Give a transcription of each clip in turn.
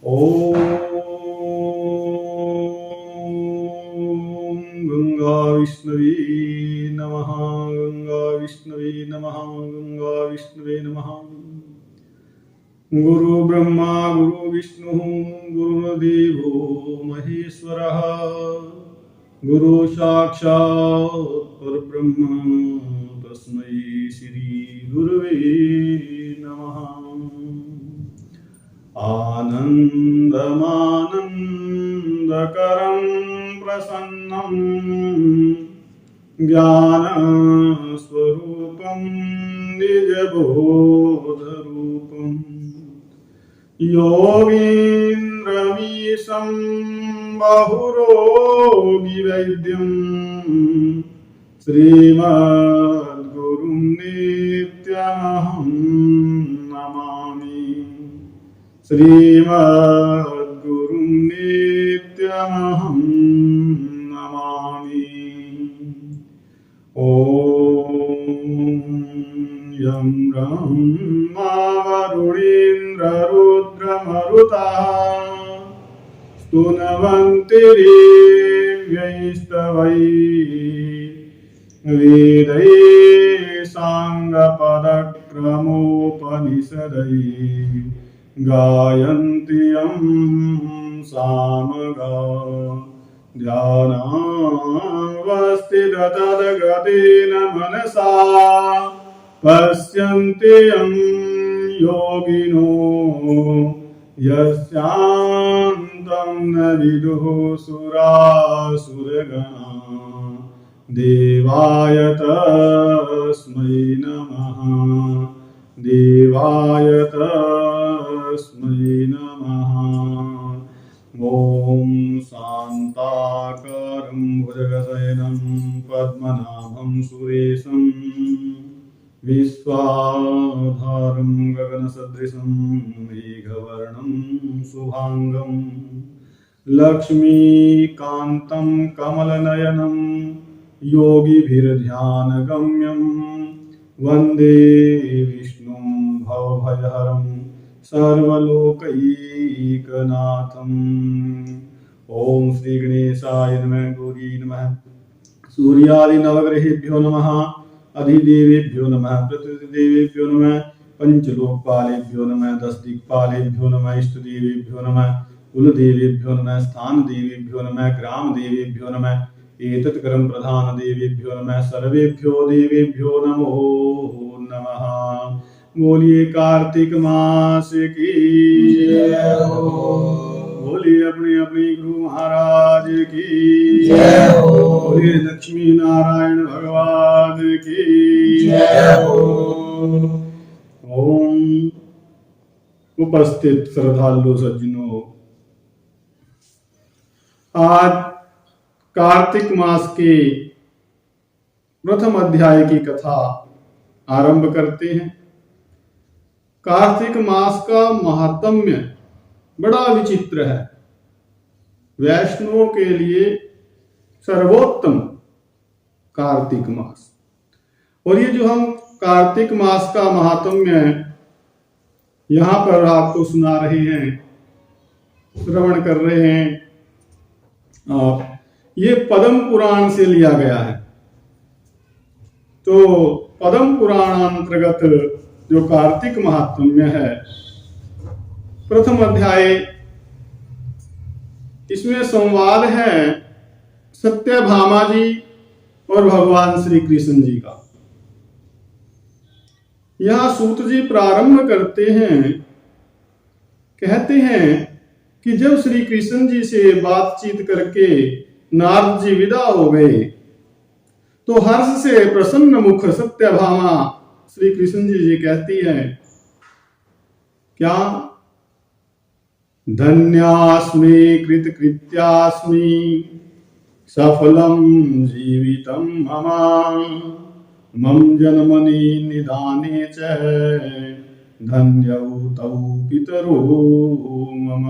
ओम गंगा विष्णवे नमः। गंगा विष्णवे नमः। गंगा विष्णवे नमः। गुरु ब्रह्मा गुरु विष्णु गुरुदेवो महेश्वरः। गुरु साक्षात् परब्रह्म तस्मै श्री गुरुवे नमः। आनन्दमानन्दकरं प्रसन्नं ज्ञानस्वरूपं निजबोधरूपं योगीन्द्रमीशं बहुरोगिवैद्यं श्रीमद्गुरुं नित्यमहं नमामि। श्रीमद्गुरुं नित्यमहं नमामि। ॐ यं ब्रह्मा वरुणेन्द्ररुद्रमरुतः स्तुवन्ति देव्यैस्तवैः वेदैः साङ्गपदक्रमोपनिषदैः गायन्ति यं सामगा ध्यानावस्थिततद्गतेन मनसा पश्यन्ति यं योगिनो यस्यान्तं न विदुः सुरासुरगणा। देवाय तस्मै नमः। देवाय तस्मै नमः। ॐ शान्ताकारं भुजगशयनं पद्मनाभं सुरेशं विश्वाधारं गगनसदृशं मेघवर्णं शुभांगं लक्ष्मीकान्तं कमलनयनं योगिभिर्ध्यानगम्यं वन्दे विष्णुं भवभयहरं सर्वलोकैकनाथम्। ओम श्री गणेशाय नमः। गौरी नमः। सूर्यादि नवग्रहेभ्यो नमः। अधिदेवेभ्यो नमः। प्रतिदेवेभ्यो नमः। पंचलोकपालेभ्यो नमः। 10 दिक्पालेभ्यो नमः। इष्टदेवेभ्यो नमः। कुलदेवेभ्यो नमः। स्थानदेवेभ्यो नमः। ग्रामदेवेभ्यो नमः। एतत्कर्म प्रधान देवेभ्यो नमः। सर्वेभ्यो देवेभ्यो नमो नमः। बोलिए कार्तिक मास की जय हो। बोलिए अपने अपने गुरु महाराज की जय हो। बोलिए लक्ष्मी नारायण भगवान की जय हो। ओम उपस्थित श्रद्धालु सज्जनों, आज कार्तिक मास के प्रथम अध्याय की कथा आरंभ करते हैं। कार्तिक मास का महात्म्य बड़ा विचित्र है। वैष्णवों के लिए सर्वोत्तम कार्तिक मास। और ये जो हम कार्तिक मास का महात्म्य यहां पर आपको सुना रहे हैं, श्रवण कर रहे हैं, ये पद्म पुराण से लिया गया है। तो पद्म पुराण अंतर्गत जो कार्तिक महात्म्य है, प्रथम अध्याय, इसमें संवाद है सत्यभामा जी और भगवान श्री कृष्ण जी का। यहां सूत जी प्रारंभ करते हैं, कहते हैं कि जब श्री कृष्ण जी से बातचीत करके नारद जी विदा हो गए तो हर्ष से प्रसन्न मुख सत्यभामा श्री कृष्ण जी कहती है, क्या? धन्यास्मि कृतकृत्यास्मि सफलम जीवितम मम जन्मनि निदाने च धन्यौ तौ पितरो मम।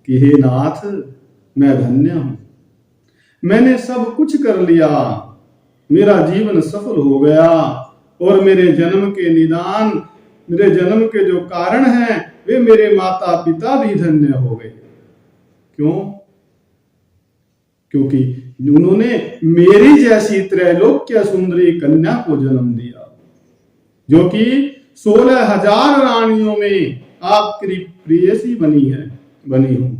कि हे नाथ, मैं धन्य हूं, मैंने सब कुछ कर लिया, मेरा जीवन सफल हो गया और मेरे जन्म के निदान, मेरे जन्म के जो कारण हैं वे मेरे माता पिता भी धन्य हो गए। क्यों? क्योंकि उन्होंने मेरी जैसी त्रैलोक्य सुंदरी कन्या को जन्म दिया, जो कि 16,000 रानियों में आपकी प्रेयसी बनी हूं।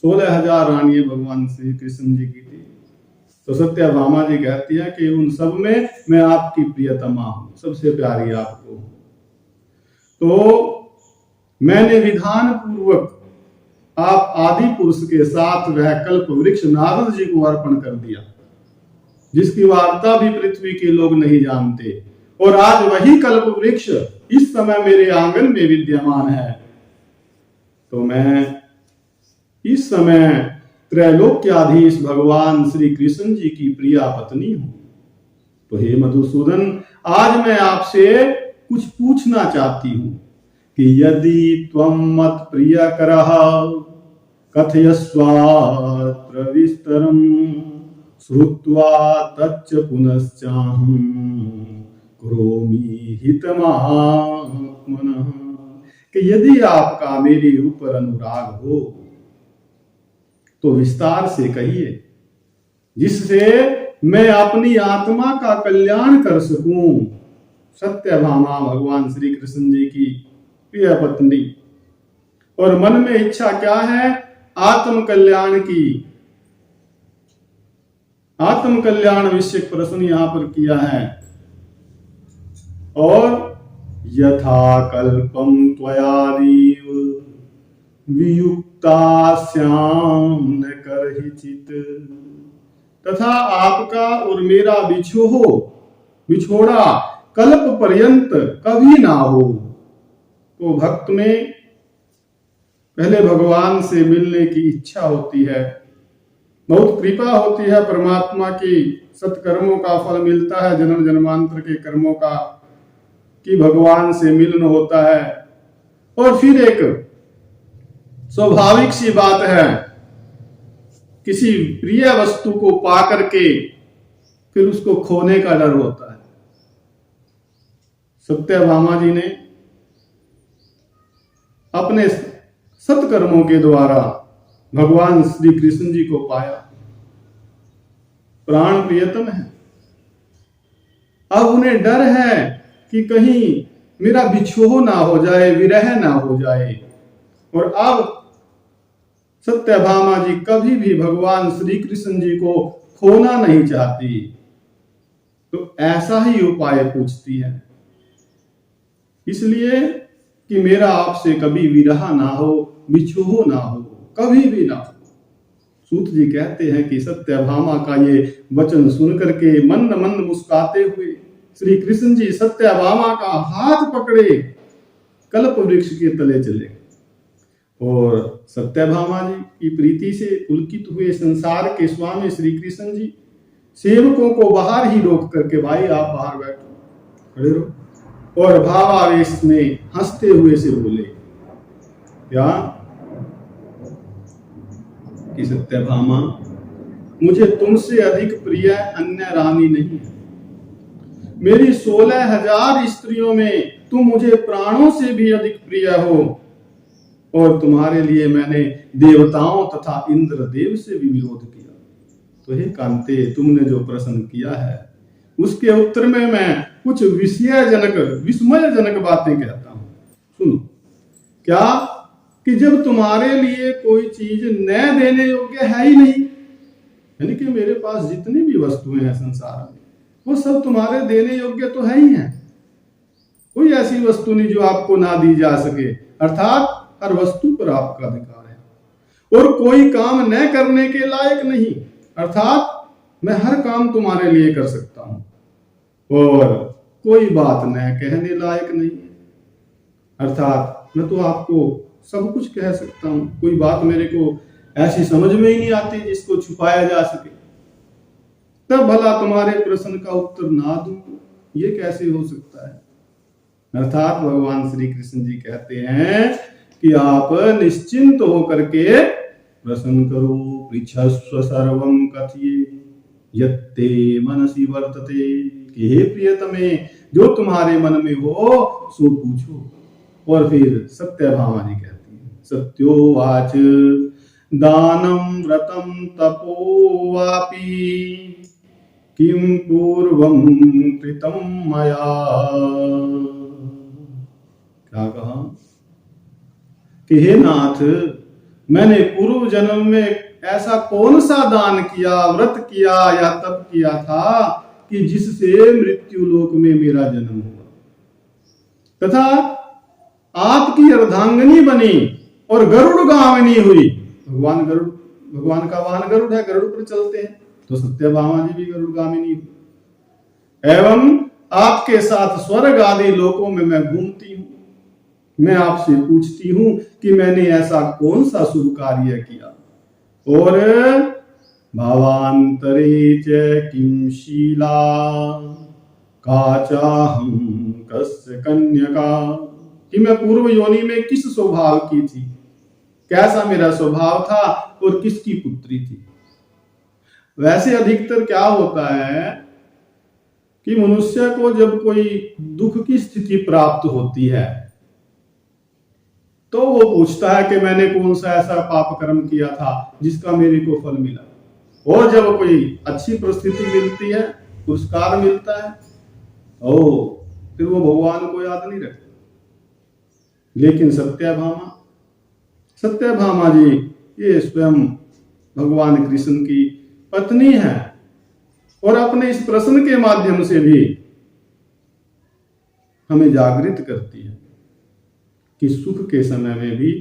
16,000 रानियां भगवान श्री कृष्ण जी की थी। तो सत्यभामा जी कहती है कि उन सब में मैं आपकी प्रियतमा हूं, सबसे प्यारी आपको। तो मैंने विधान पूर्वक आप आदि पुरुष के साथ वह कल्प वृक्ष नारद जी को अर्पण कर दिया, जिसकी वार्ता भी पृथ्वी के लोग नहीं जानते। और आज वही कल्प वृक्ष इस समय मेरे आंगन में विद्यमान है। तो मैं इस समय त्रैलोक्याधीश भगवान श्री कृष्ण जी की प्रिया पत्नी हूं। तो हे मधुसूदन, आज मैं आपसे कुछ पूछना चाहती हूं कि यदि त्वं मत प्रियकरः कथयस्वात्र विस्तरम् श्रुत्वा तच्च पुनश्चाहं करोमि हितमात्मनः। कि यदि आपका मेरे ऊपर अनुराग हो तो विस्तार से कहिए, जिससे मैं अपनी आत्मा का कल्याण कर सकूं। सत्यभामा भगवान श्री कृष्ण जी की प्रिय पत्नी, और मन में इच्छा क्या है? आत्म कल्याण की। आत्म कल्याण विषय प्रश्न यहां पर किया है। और यथा कल्पम त्वयादीव वियुक्तास्याम न करहिचित। तथा आपका और मेरा बिछोड़ा कल्प पर्यंत कभी ना हो। तो भक्त में पहले भगवान से मिलने की इच्छा होती है, बहुत कृपा होती है परमात्मा की, सत्कर्मों का फल मिलता है, जन्म जन्मांतर के कर्मों का, कि भगवान से मिलन होता है। और फिर एक स्वाभाविक सी बात है, किसी प्रिय वस्तु को पा करके फिर उसको खोने का डर होता है। सत्यभामा जी ने अपने सत्कर्मों के द्वारा भगवान श्री कृष्ण जी को पाया, प्राण प्रियतम है। अब उन्हें डर है कि कहीं मेरा बिछोह ना हो जाए, विरह ना हो जाए। और अब सत्यभामा जी कभी भी भगवान श्री कृष्ण जी को खोना नहीं चाहती। तो ऐसा ही उपाय पूछती है, इसलिए कि मेरा आपसे कभी विरह ना हो, बिछोह ना हो, कभी भी ना हो। सूत जी कहते हैं कि सत्यभामा का ये वचन सुन करके मंद मंद मुस्कुराते हुए श्री कृष्ण जी सत्यभामा का हाथ पकड़े कल्प वृक्ष के तले चले। और सत्यभामा जी की प्रीति से पुलकित हुए संसार के स्वामी श्री कृष्ण जी सेवकों को बाहर ही रोक करके, भाई आप बाहर बैठो, खड़े रहो, और भावावेश में हंसते हुए से बोले क्या कि सत्यभामा, मुझे तुमसे अधिक प्रिय अन्य रानी नहीं है। मेरी 16,000 स्त्रियों में तुम मुझे प्राणों से भी अधिक प्रिय हो। और तुम्हारे लिए मैंने देवताओं तथा इंद्रदेव से भी विरोध किया। तो हे कांते, तुमने जो प्रश्न किया है उसके उत्तर में मैं कुछ विस्मयजनक बातें कहता हूं। सुनो, क्या कि जब तुम्हारे लिए कोई चीज न देने योग्य है ही नहीं, यानी कि मेरे पास जितनी भी वस्तुएं हैं संसार में वो सब तुम्हारे देने योग्य तो है ही हैं। कोई ऐसी वस्तु नहीं जो आपको ना दी जा सके, अर्थात हर वस्तु पर आपका अधिकार है। और कोई काम न करने के लायक नहीं, अर्थात मैं हर काम तुम्हारे लिए कर सकता हूं। और कोई बात न कहने लायक नहीं है, अर्थात मैं तो आपको सब कुछ कह सकता हूं। कोई बात मेरे को ऐसी समझ में ही नहीं आती जिसको छुपाया जा सके। तब भला तुम्हारे प्रश्न का उत्तर ना दूं, ये कैसे हो सकता है? अर्थात भगवान श्री कृष्ण जी कहते हैं कि आप निश्चिंत होकर के प्रश्न करो, पृच्छस्व सर्वं कथये यत्ते मनसि वर्तते। कि हे प्रियतमे, जो तुम्हारे मन में हो सो पूछो। और फिर सत्यभामा जी कहती है, सत्योवाच दानं व्रतं तपो वापि किं पूर्वं कृतं मया। क्या कहा कि हे नाथ, मैंने पूर्व जन्म में ऐसा कौन सा दान किया, व्रत किया या तप किया था कि जिससे मृत्यु लोक में मेरा जन्म हुआ तथा आपकी अर्धांगिनी बनी और गरुड़ गामिनी हुई। भगवान का वाहन गरुड़ है, गरुड़ पर चलते हैं, तो सत्यभामा जी भी गरुड़ गामिनी हुई। एवं आपके साथ स्वर्ग आदि लोकों में मैं घूमती हूं। मैं आपसे पूछती हूं कि मैंने ऐसा कौन सा शुभ कार्य किया। और भावांतरे च किं शीला काचाहं कस्य कन्यका, कि मैं पूर्व योनि में किस स्वभाव की थी, कैसा मेरा स्वभाव था और किसकी पुत्री थी। वैसे अधिकतर क्या होता है कि मनुष्य को जब कोई दुख की स्थिति प्राप्त होती है तो वो पूछता है कि मैंने कौन सा ऐसा पाप कर्म किया था जिसका मेरे को फल मिला। और जब कोई अच्छी परिस्थिति मिलती है, पुरस्कार मिलता है, फिर वो भगवान को याद नहीं रखता। लेकिन सत्यभामा जी ये स्वयं भगवान कृष्ण की पत्नी है और अपने इस प्रश्न के माध्यम से भी हमें जागृत करती है कि सुख के समय में भी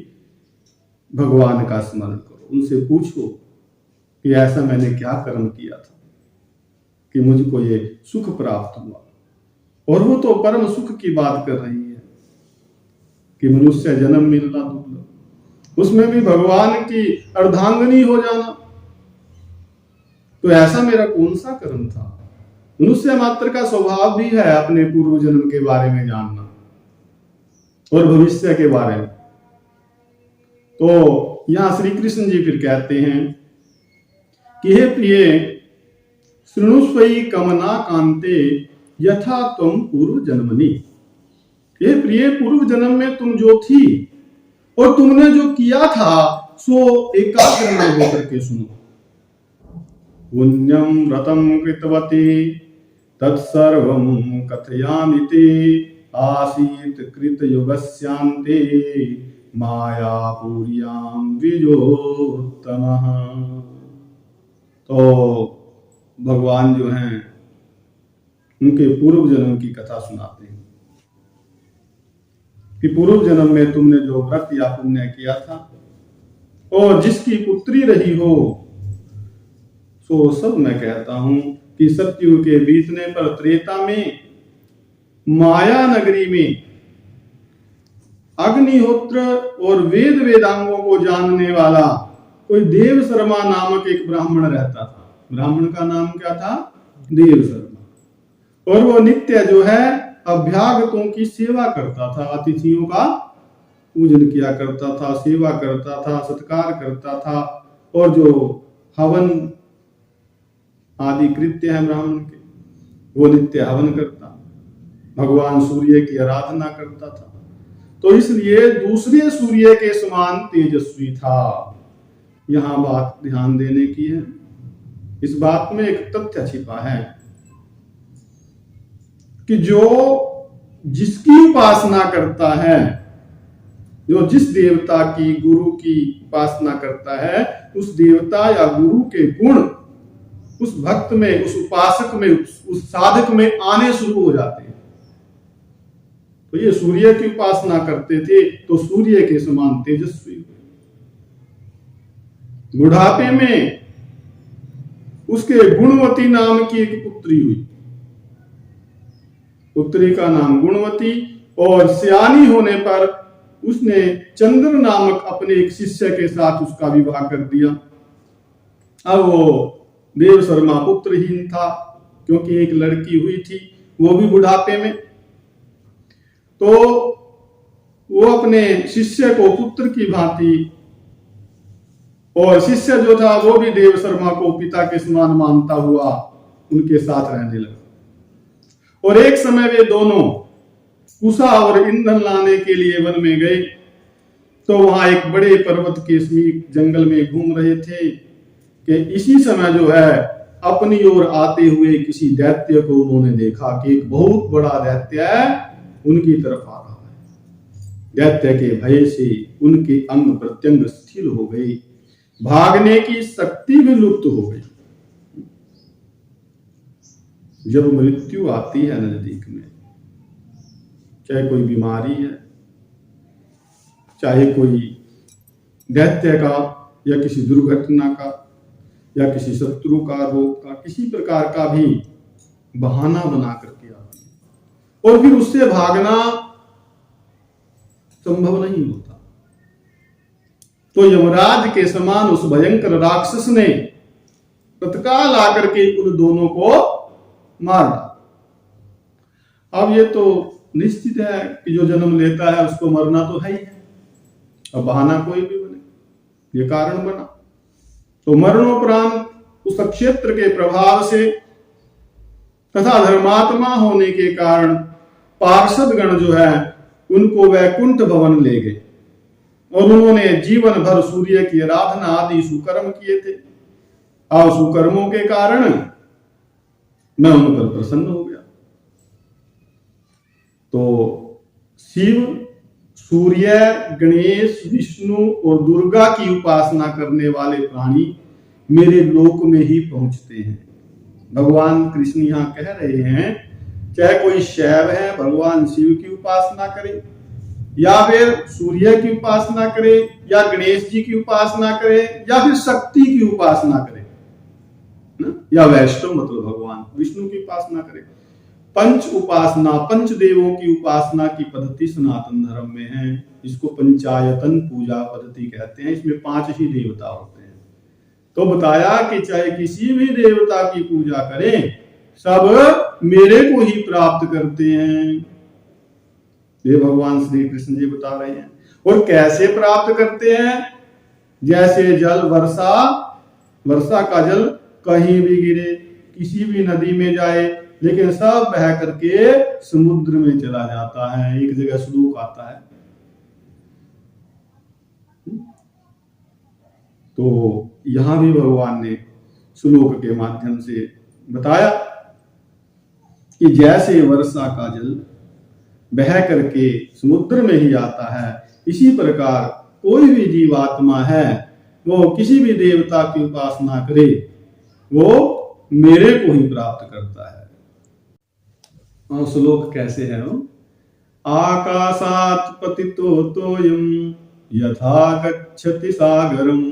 भगवान का स्मरण करो, उनसे पूछो कि ऐसा मैंने क्या कर्म किया था कि मुझको ये सुख प्राप्त हुआ। और वो तो परम सुख की बात कर रही है कि मनुष्य जन्म मिलना दुर्लभ, उसमें भी भगवान की अर्धांगिनी हो जाना, तो ऐसा मेरा कौन सा कर्म था। मनुष्य मात्र का स्वभाव भी है अपने पूर्व जन्म के बारे में जानना और भविष्य के बारे में। तो यहां श्री कृष्ण जी फिर कहते हैं कि हे प्रिय, शृणुस्वई कमना कांते यथा तुम पूर्व जन्मनि। हे प्रिय, पूर्व जन्म में तुम जो थी और तुमने जो किया था सो एकाग्र में होकर के सुनो। पुण्यम व्रतम कृतवती तत्सर्वं कथयामिति आसीत कृत युगस्यांते मायापुर्यां द्विजोत्तमः। तो भगवान जो हैं उनके पूर्व जन्म की कथा सुनाते हैं कि पूर्व जन्म में तुमने जो व्रत या पुण्य किया था और जिसकी पुत्री रही हो, सो सब मैं कहता हूं कि सत्युग के बीतने पर त्रेता में माया नगरी में अग्निहोत्र और वेद वेदांगों को जानने वाला कोई देव शर्मा नामक एक ब्राह्मण रहता था। ब्राह्मण का नाम क्या था? देव शर्मा। और वो नित्य जो है अभ्यागतों की सेवा करता था, अतिथियों का पूजन किया करता था, सेवा करता था, सत्कार करता था। और जो हवन आदि कृत्य है ब्राह्मण के, वो नित्य हवन करता, भगवान सूर्य की आराधना करता था। तो इसलिए दूसरे सूर्य के समान तेजस्वी था। यहां बात ध्यान देने की है, इस बात में एक तथ्य छिपा है कि जो जिसकी उपासना करता है, जो जिस देवता की गुरु की उपासना करता है, उस देवता या गुरु के गुण उस भक्त में, उस उपासक में, उस साधक में आने शुरू हो जाते हैं। तो ये सूर्य की उपासना करते थे तो सूर्य के समान तेजस्वी हुए। बुढ़ापे में उसके गुणवती नाम की एक पुत्री हुई, पुत्री का नाम गुणवती। और सियानी होने पर उसने चंद्र नामक अपने एक शिष्य के साथ उसका विवाह कर दिया। अब वो देव शर्मा पुत्रहीन था क्योंकि एक लड़की हुई थी, वो भी बुढ़ापे में। तो वो अपने शिष्य को पुत्र की भांति, और शिष्य जो था वो भी देव शर्मा को पिता के समान मानता हुआ उनके साथ रहने लगा। और एक समय वे दोनों कुशा और ईंधन लाने के लिए वन में गए तो वहां एक बड़े पर्वत के समीप जंगल में घूम रहे थे कि इसी समय जो है अपनी ओर आते हुए किसी दैत्य को उन्होंने देखा कि एक बहुत बड़ा दैत्य उनकी तरफ आ रहा है। दैत्य के भय से उनके अंग प्रत्यंग स्थिर हो गए, भागने की शक्ति भी लुप्त हो गई। जब मृत्यु आती है नजदीक में, चाहे कोई बीमारी है, चाहे कोई दैत्य का या किसी दुर्घटना का या किसी शत्रु का, रोग का, किसी प्रकार का भी बहाना बना करके आती है और फिर उससे भागना संभव नहीं होता। तो यमराज के समान उस भयंकर राक्षस ने तत्काल आकर के उन दोनों को मार डाला। अब ये तो निश्चित है कि जो जन्म लेता है उसको मरना तो है ही है, अब बहाना कोई भी बने, ये कारण बना। तो मरणोपरांत उस क्षेत्र के प्रभाव से तथा धर्मात्मा होने के कारण पार्षद गण जो है उनको वैकुंठ भवन ले गए और उन्होंने जीवन भर सूर्य की आराधना आदि सुकर्म किए थे और सुकर्मों के कारण मैं उन पर प्रसन्न हो गया। तो शिव, सूर्य, गणेश, विष्णु और दुर्गा की उपासना करने वाले प्राणी मेरे लोक में ही पहुंचते हैं। भगवान कृष्ण यहाँ कह रहे हैं चाहे कोई शैव है भगवान शिव की उपासना करे या फिर सूर्य की उपासना करे या गणेश जी की उपासना करे या फिर शक्ति की उपासना करे या वैष्णव मतलब भगवान विष्णु की उपासना करे। पंच उपासना, पंच देवों की उपासना की पद्धति सनातन धर्म में है। इसको पंचायतन पूजा पद्धति कहते हैं। इसमें 5 ही देवता होते हैं। तो बताया कि चाहे किसी भी देवता की पूजा करें सब मेरे को ही प्राप्त करते हैं, ये भगवान श्री कृष्ण जी बता रहे हैं। और कैसे प्राप्त करते हैं? जैसे जल वर्षा का जल कहीं भी गिरे, किसी भी नदी में जाए, लेकिन सब बह करके समुद्र में चला जाता है। एक जगह श्लोक आता है, तो यहां भी भगवान ने श्लोक के माध्यम से बताया कि जैसे वर्षा का जल बह करके समुद्र में ही आता है, इसी प्रकार कोई भी जीवात्मा है वो किसी भी देवता की उपासना करे वो मेरे को ही प्राप्त करता है। और श्लोक कैसे है वो? आकाशात् पतितो तोयम यथा गच्छति सागरम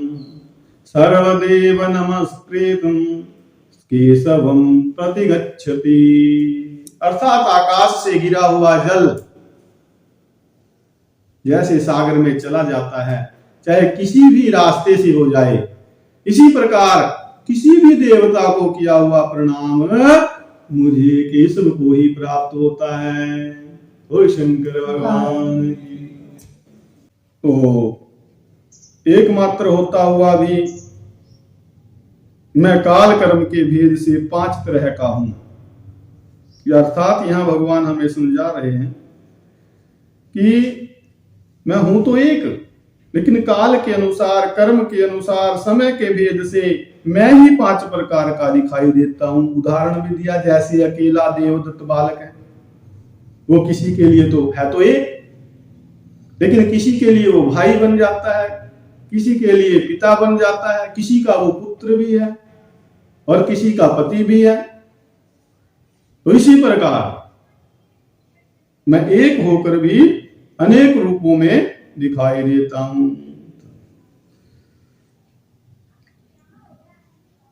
सर्वदेव नमस्कृतं केशवम प्रतिगच्छति। अर्थात आकाश से गिरा हुआ जल जैसे सागर में चला जाता है, चाहे किसी भी रास्ते से हो जाए, इसी प्रकार किसी भी देवता को किया हुआ प्रणाम मुझे केशव को ही प्राप्त होता है। ओ शंकर भगवान की। तो एकमात्र होता हुआ भी मैं काल कर्म के भेद से 5 तरह का हूं। अर्थात यहां भगवान हमें समझा रहे हैं कि मैं हूं तो एक, लेकिन काल के अनुसार, कर्म के अनुसार, समय के भेद से मैं ही 5 प्रकार का दिखाई देता हूं। उदाहरण भी दिया, जैसे अकेला देवदत्त बालक है, वो किसी के लिए तो है तो एक, लेकिन किसी के लिए वो भाई बन जाता है, किसी के लिए पिता बन जाता है, किसी का वो पुत्र भी है और किसी का पति भी है। तो इसी प्रकार मैं एक होकर भी अनेक रूपों में दिखाई देता हूं।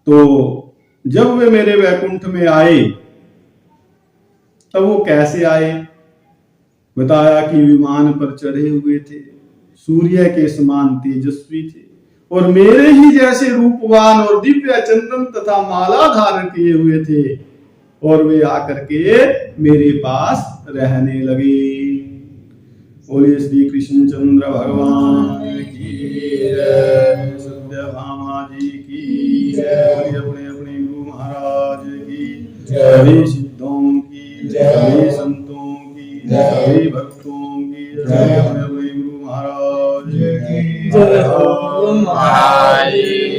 तो जब वे मेरे वैकुंठ में आए तब वो कैसे आए? बताया कि विमान पर चढ़े हुए थे, सूर्य के समान तेजस्वी थे और मेरे ही जैसे रूपवान और दिव्य चंदन तथा माला धारण किए हुए थे और वे आकर के मेरे पास रहने लगे। बोलिए श्री कृष्ण चंद्र भगवान की जय, सत्यभामा जी की जय, अपने अपने गुरु महाराज की जय, सिद्धों की जय, संतों की जय, महादेव